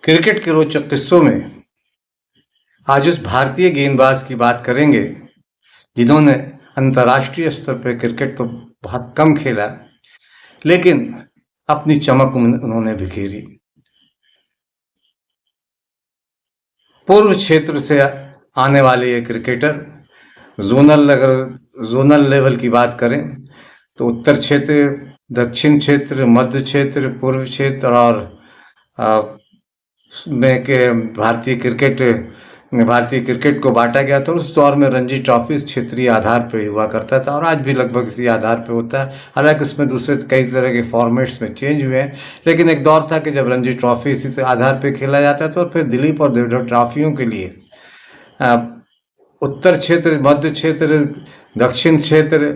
Cricket के रोचक किस्सों में आज उस भारतीय गेंदबाज की बात करेंगे जिन्होंने अंतर्राष्ट्रीय स्तर पर क्रिकेट तो बहुत कम खेला, लेकिन अपनी चमक उन्होंने बिखेरी। पूर्व क्षेत्र से आने वाले ये क्रिकेटर जोनल लेवल की बात करें तो उत्तर क्षेत्र, दक्षिण क्षेत्र, मध्य क्षेत्र, पूर्व क्षेत्र और आ, में के भारतीय क्रिकेट को बांटा गया था। उस दौर में रणजी ट्रॉफी क्षेत्रीय आधार पर हुआ करता था और आज भी लगभग इसी आधार पर होता है। हालांकि उसमें दूसरे कई तरह के फॉर्मेट्स में चेंज हुए हैं, लेकिन एक दौर था कि जब रणजी ट्रॉफी इसी आधार पर खेला जाता था और फिर दिलीप और देवधर ट्रॉफियों के लिए उत्तर क्षेत्र, मध्य क्षेत्र, दक्षिण क्षेत्र,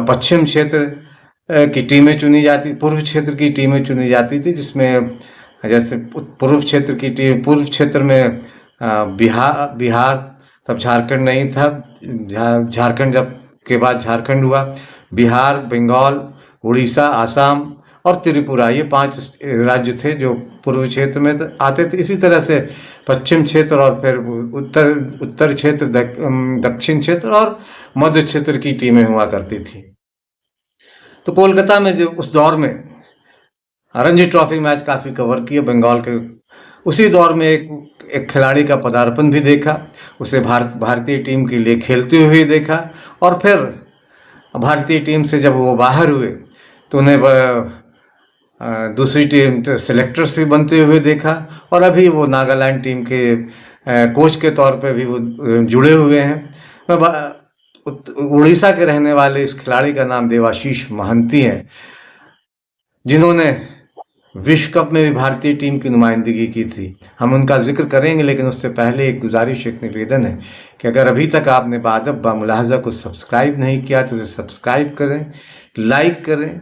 पश्चिम क्षेत्र की टीमें चुनी जाती, पूर्व क्षेत्र की टीमें चुनी जाती थी, जिसमें जैसे पूर्व क्षेत्र में बिहार, तब झारखंड नहीं था, झारखंड जब के बाद झारखंड हुआ, बिहार, बंगाल, उड़ीसा, आसाम और त्रिपुरा, ये 5 राज्य थे जो पूर्व क्षेत्र में आते थे। इसी तरह से पश्चिम क्षेत्र और फिर उत्तर क्षेत्र, दक्षिण क्षेत्र और मध्य क्षेत्र की टीमें हुआ करती थी। तो कोलकाता में जो उस दौर में रणजी ट्रॉफी मैच काफ़ी कवर किए बंगाल के। उसी दौर में एक खिलाड़ी का पदार्पण भी देखा, उसे भारतीय टीम के लिए खेलते हुए देखा और फिर भारतीय टीम से जब वो बाहर हुए तो उन्हें दूसरी टीम सेलेक्टर्स भी बनते हुए देखा और अभी वो नागालैंड टीम के कोच के तौर पे भी वो जुड़े हुए हैं। उड़ीसा के रहने वाले इस खिलाड़ी का नाम देवाशीष महंती है, जिन्होंने विश्व कप में भी भारतीय टीम की नुमाइंदगी की थी। हम उनका जिक्र करेंगे, लेकिन उससे पहले एक गुजारिश, एक निवेदन है कि अगर अभी तक आपने बादब बामुलाहजा को सब्सक्राइब नहीं किया तो उसे सब्सक्राइब करें, लाइक करें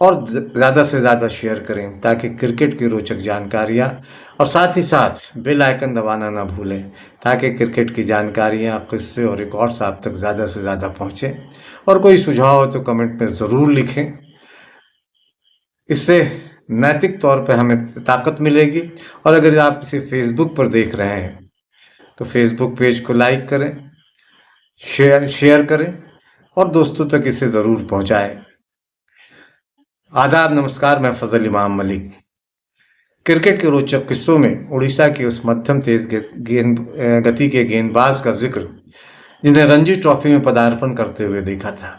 और ज़्यादा से ज़्यादा शेयर करें, ताकि क्रिकेट की रोचक जानकारियाँ और साथ ही साथ बेल आइकन दबाना ना भूलें, ताकि क्रिकेट की जानकारियाँ, किस्से और रिकॉर्ड्स आप तक ज़्यादा से ज़्यादा पहुँचें। और कोई सुझाव हो तो कमेंट में ज़रूर लिखें, इससे नैतिक तौर पर हमें ताकत मिलेगी। और अगर आप इसे फेसबुक पर देख रहे हैं तो फेसबुक पेज को लाइक करें, शेयर करें और दोस्तों तक इसे ज़रूर पहुंचाएं। आदाब, नमस्कार, मैं फजल इमाम मलिक। क्रिकेट के रोचक किस्सों में उड़ीसा के उस मध्यम तेज गति के गेंदबाज का जिक्र जिन्हें रणजी ट्रॉफी में पदार्पण करते हुए देखा था।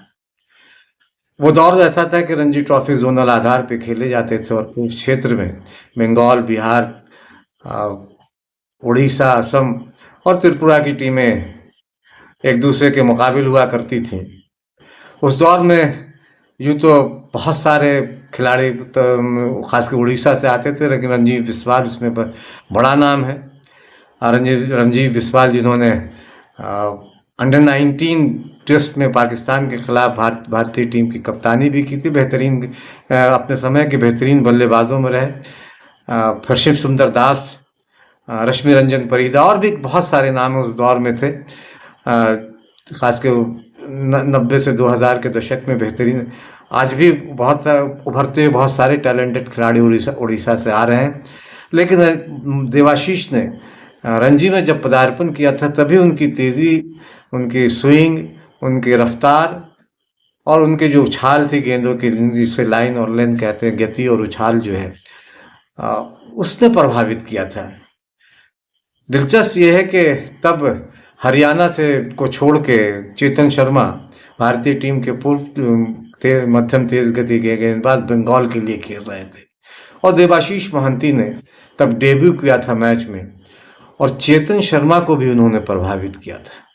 वो दौर ऐसा था कि रणजी ट्रॉफी जोनल आधार पर खेले जाते थे और पूर्व क्षेत्र में बंगाल, बिहार, उड़ीसा, असम और त्रिपुरा की टीमें एक दूसरे के मुकाबिल हुआ करती थीं। उस दौर में यूँ तो बहुत सारे खिलाड़ी तो खासकर उड़ीसा से आते थे, लेकिन रणजीव बिस्वाल इसमें बड़ा नाम है। रणजीव बिस्वाल, जिन्होंने अंडर 19 टेस्ट में पाकिस्तान के खिलाफ भारतीय टीम की कप्तानी भी की थी, अपने समय के बेहतरीन बल्लेबाजों में रहे। फिर शिव सुंदर दास, रश्मि रंजन परीदा और भी बहुत सारे नाम उस दौर में थे। खासकर 90 से 2000 के दशक में बेहतरीन, आज भी बहुत उभरते हुए बहुत सारे टैलेंटेड खिलाड़ी उड़ीसा से आ रहे हैं। लेकिन देवाशीष ने रणजी में जब पदार्पण किया था तभी उनकी तेज़ी, उनकी स्विंग, उनकी रफ्तार और उनके जो उछाल थी गेंदों की, जिसे लाइन और लेंथ कहते हैं, गति और उछाल जो है, उसने प्रभावित किया था। दिलचस्प ये है कि तब हरियाणा को छोड़ के चेतन शर्मा भारतीय टीम के पूर्व मध्यम तेज गति के गेंदबाज बंगाल के लिए खेल रहे थे और देवाशीष महंती ने तब डेब्यू किया था मैच में और चेतन शर्मा को भी उन्होंने प्रभावित किया था।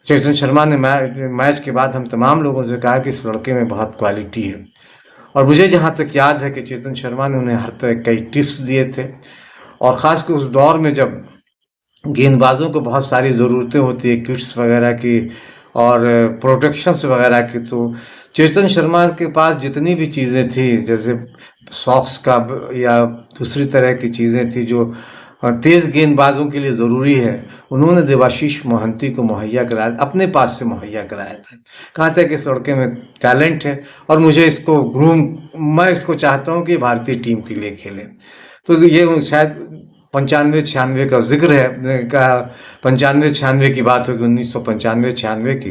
चेतन शर्मा ने मैच के बाद हम तमाम लोगों से कहा कि इस लड़के में बहुत क्वालिटी है और मुझे जहाँ तक याद है कि चेतन शर्मा ने उन्हें हर तरह कई टिप्स दिए थे। और ख़ासकर उस दौर में जब गेंदबाजों को बहुत सारी ज़रूरतें होती है, किट्स वगैरह की और प्रोटेक्शंस वगैरह की, तो चेतन शर्मा के पास जितनी भी चीज़ें थी, जैसे सॉक्स का या दूसरी तरह की चीज़ें थी जो तेज़ गेंदबाजों के लिए ज़रूरी है, उन्होंने देवाशीष महंती को मुहैया कराया, अपने पास से मुहैया कराया था। कहा था कि इस लड़के में टैलेंट है और मुझे मैं इसको चाहता हूँ कि भारतीय टीम के लिए खेले। तो ये शायद 95-96 का जिक्र है, का 95-96 की बात होगी, 1995-96 की,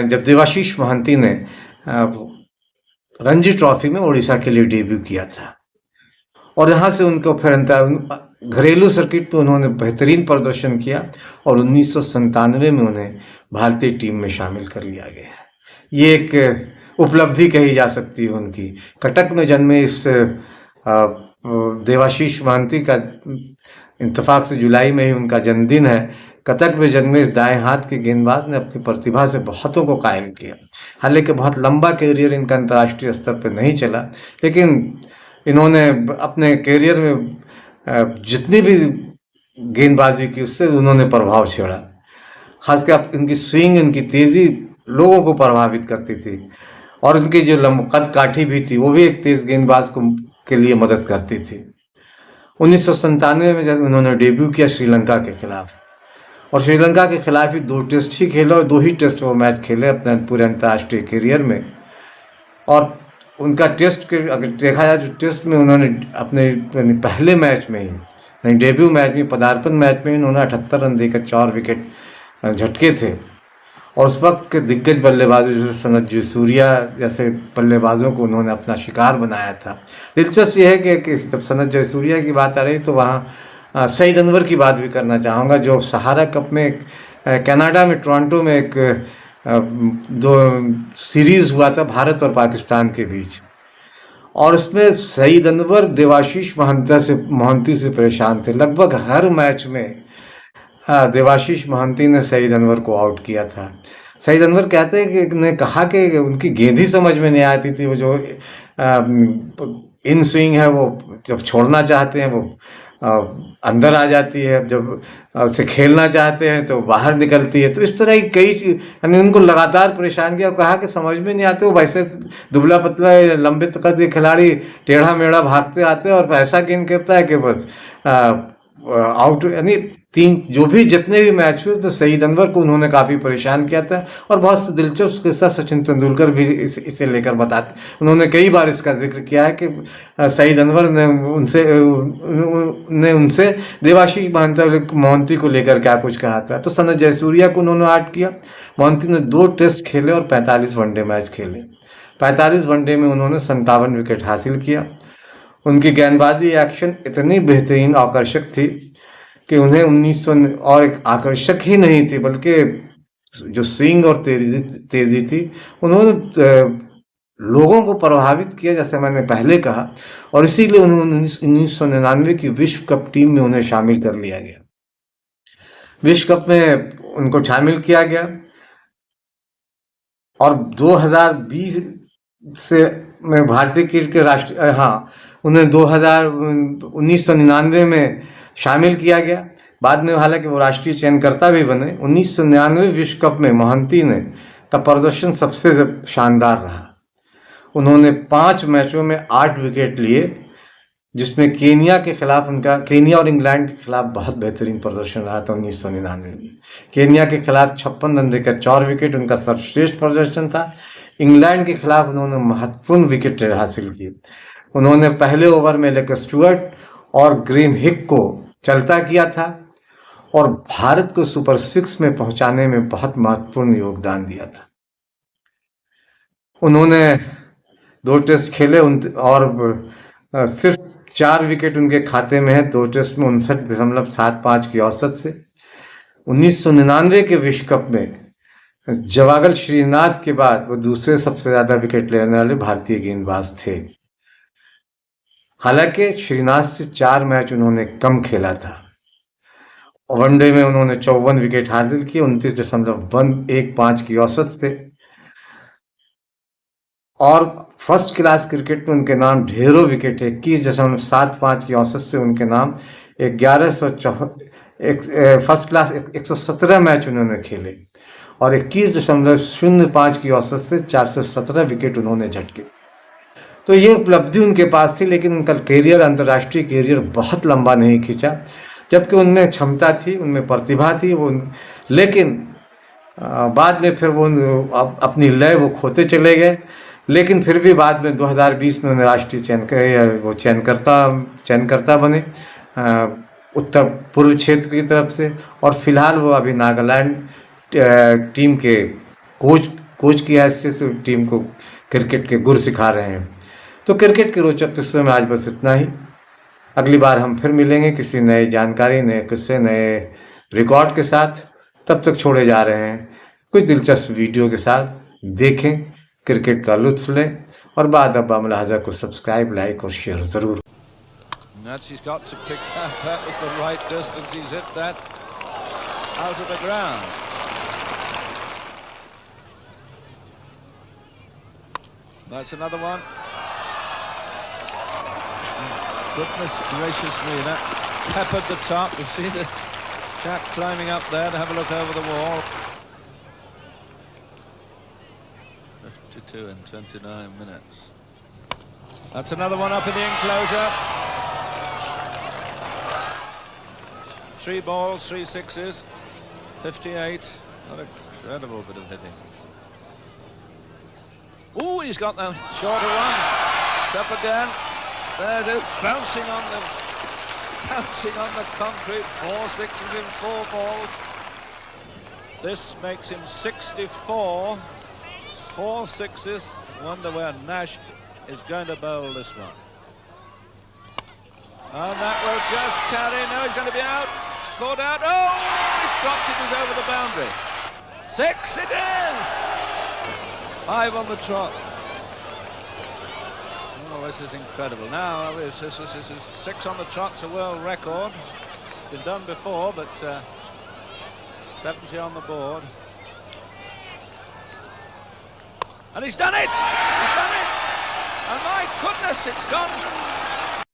जब देवाशीष मोहंती ने रणजी ट्रॉफी में उड़ीसा के लिए डेब्यू किया था। और यहाँ से उनको फिर घरेलू सर्किट पे उन्होंने बेहतरीन प्रदर्शन किया और 1997 में उन्हें भारतीय टीम में शामिल कर लिया गया। ये एक उपलब्धि कही जा सकती है उनकी। कटक में जन्मे इस देवाशीष मोहंती का इत्तेफाक से जुलाई में ही उनका जन्मदिन है। कटक में जन्मे इस दाएं हाथ के गेंदबाज ने अपनी प्रतिभा से बहुतों को कायल किया। हालांकि बहुत लंबा कैरियर इनका अंतर्राष्ट्रीय स्तर पर नहीं चला, लेकिन इन्होंने अपने कैरियर में जितनी भी गेंदबाजी की उससे उन्होंने प्रभाव छेड़ा। खासकर इनकी स्विंग, इनकी तेज़ी लोगों को प्रभावित करती थी और उनकी जो कद काठी भी थी वो भी एक तेज गेंदबाज को के लिए मदद करती थी। 1997 में जब उन्होंने डेब्यू किया श्रीलंका के खिलाफ, और श्रीलंका के खिलाफ ही 2 टेस्ट ही खेले और 2 ही टेस्ट वो मैच खेले अपने पूरे अंतर्राष्ट्रीय करियर में। और उनका टेस्ट के अगर देखा जाए तो टेस्ट में उन्होंने अपने पहले मैच में ही, डेब्यू मैच में, पदार्पण मैच में उन्होंने 78 रन देकर 4 विकेट झटके थे। और उस वक्त के दिग्गज बल्लेबाजों जैसे सनत जयसूर्या जैसे बल्लेबाजों को उन्होंने अपना शिकार बनाया था। दिलचस्प यह है कि जब सनत जयसूर्या की बात आ रही तो वहाँ सईद अनवर की बात भी करना चाहूँगा, जो सहारा कप में कनाडा में टोरंटो में एक 2 सीरीज़ हुआ था भारत और पाकिस्तान के बीच, और उसमें सईद अनवर देवाशीष मोहंती से परेशान थे। लगभग हर मैच में देवाशीष मोहंती ने सईद अनवर को आउट किया था। सईद अनवर कहते हैं कि ने कहा कि उनकी गेंद ही समझ में नहीं आती थी। वो जो इन स्विंग है वो जब छोड़ना चाहते हैं वो अंदर आ जाती है, जब उसे खेलना चाहते हैं तो बाहर निकलती है। तो इस तरह की कई चीज, यानी उनको लगातार परेशान किया और कहा कि समझ में नहीं आते। वो वैसे दुबला पतला लंबे कद के खिलाड़ी टेढ़ा मेढ़ा भागते आते हैं और ऐसा गेंद करता है कि बस आउट। यानी जो भी जितने भी मैच हुए तो सईद अनवर को उन्होंने काफ़ी परेशान किया था। और बहुत दिलचस्प किस्सा सचिन तेंदुलकर भी इसे लेकर बताते, उन्होंने कई बार इसका जिक्र किया है कि सईद अनवर ने उनसे देवाशीष मोहंती को लेकर क्या कुछ कहा था। तो सनत जयसूर्या को उन्होंने आउट किया। मोहंती ने 2 टेस्ट खेले और 45 वनडे मैच खेले। 45 वनडे में उन्होंने 57 विकेट हासिल किया। उनकी गेंदबाजी एक्शन इतनी बेहतरीन आकर्षक थी कि उन्हें 1900 और एक आकर्षक ही नहीं थी बल्कि जो स्विंग और तेजी थी उन्होंने लोगों को प्रभावित किया, जैसे मैंने पहले कहा। और इसीलिए उन्होंने 1999 की विश्व कप टीम में उन्हें शामिल कर लिया गया। विश्व कप में उनको शामिल किया गया और 2020 से में भारतीय क्रिकेट के उन्हें 1999 में शामिल किया गया। बाद में हालांकि वो राष्ट्रीय चयनकर्ता भी बने। 1999 विश्व कप में मोहंती ने का प्रदर्शन सबसे शानदार रहा। उन्होंने 5 मैचों में 8 विकेट लिए, जिसमें केनिया और इंग्लैंड के खिलाफ बहुत बेहतरीन प्रदर्शन रहा था। 1999 में केनिया के खिलाफ 56 रन देकर 4 विकेट उनका सर्वश्रेष्ठ प्रदर्शन था। इंग्लैंड के खिलाफ उन्होंने महत्वपूर्ण विकेट हासिल किए। उन्होंने पहले ओवर में एलेक्स स्टुअर्ट और ग्रेम हिक को चलता किया था और भारत को सुपर 6 में पहुंचाने में बहुत महत्वपूर्ण योगदान दिया था। उन्होंने 2 टेस्ट खेले और सिर्फ 4 विकेट उनके खाते में है 2 टेस्ट में 59.75 की औसत से। 1999 के विश्व कप में जवागल श्रीनाथ के बाद वो दूसरे सबसे ज्यादा विकेट लेने वाले भारतीय गेंदबाज थे। हालांकि श्रीनाथ से 4 मैच उन्होंने कम खेला था। वनडे में उन्होंने 54 विकेट हासिल किए 29.115 की औसत से। और फर्स्ट क्लास क्रिकेट में उनके नाम ढेरों विकेट है। 21.75 की औसत से उनके नाम 1104 फर्स्ट क्लास 117 मैच उन्होंने खेले और 21.05 की औसत से 417 विकेट उन्होंने झटके। तो ये उपलब्धि उनके पास थी, लेकिन उनका कैरियर, अंतर्राष्ट्रीय कैरियर बहुत लंबा नहीं खींचा। जबकि उनमें क्षमता थी, उनमें प्रतिभा थी लेकिन बाद में फिर वो अपनी लय वो खोते चले गए। लेकिन फिर भी बाद में 2020 में उन्हें राष्ट्रीय चयनकर्ता बने उत्तर पूर्व क्षेत्र की तरफ से, और फिलहाल वो अभी नागालैंड टीम के कोच की हैसियत से टीम को क्रिकेट के गुर सिखा रहे हैं। तो क्रिकेट के रोचक किस्सों में आज बस इतना ही। अगली बार हम फिर मिलेंगे किसी नई जानकारी, नए किस्से, नए रिकॉर्ड के साथ। तब तक छोड़े जा रहे हैं कुछ दिलचस्प वीडियो के साथ। देखें, क्रिकेट का लुत्फ लें, और बाद अब मुलाहजा को सब्सक्राइब, लाइक और शेयर ज़रूर। That's he's got to pick that. That was the right distance. He's hit that out of the ground. That's another one. Goodness gracious me, that peppered the top. You see the chap climbing up there to have a look over the wall. 52 in 29 minutes. That's another one up in the enclosure. 3 balls, 3 sixes, 58. What an incredible bit of hitting. Ooh, he's got that shorter one. It's up again. There it is, bouncing on the concrete. 4 sixes in 4 balls. This makes him 64. 4 sixes. Wonder where Nash is going to bowl this one. And that will just carry. No, he's going to be out. Caught out. Oh, he dropped it. He's over the boundary. 6 it is. 5 on the trot. Oh, this is incredible. Now, this is 6 on the trot's a world record. Been done before, but 70 on the board. And he's done it! He's done it! And my goodness, it's gone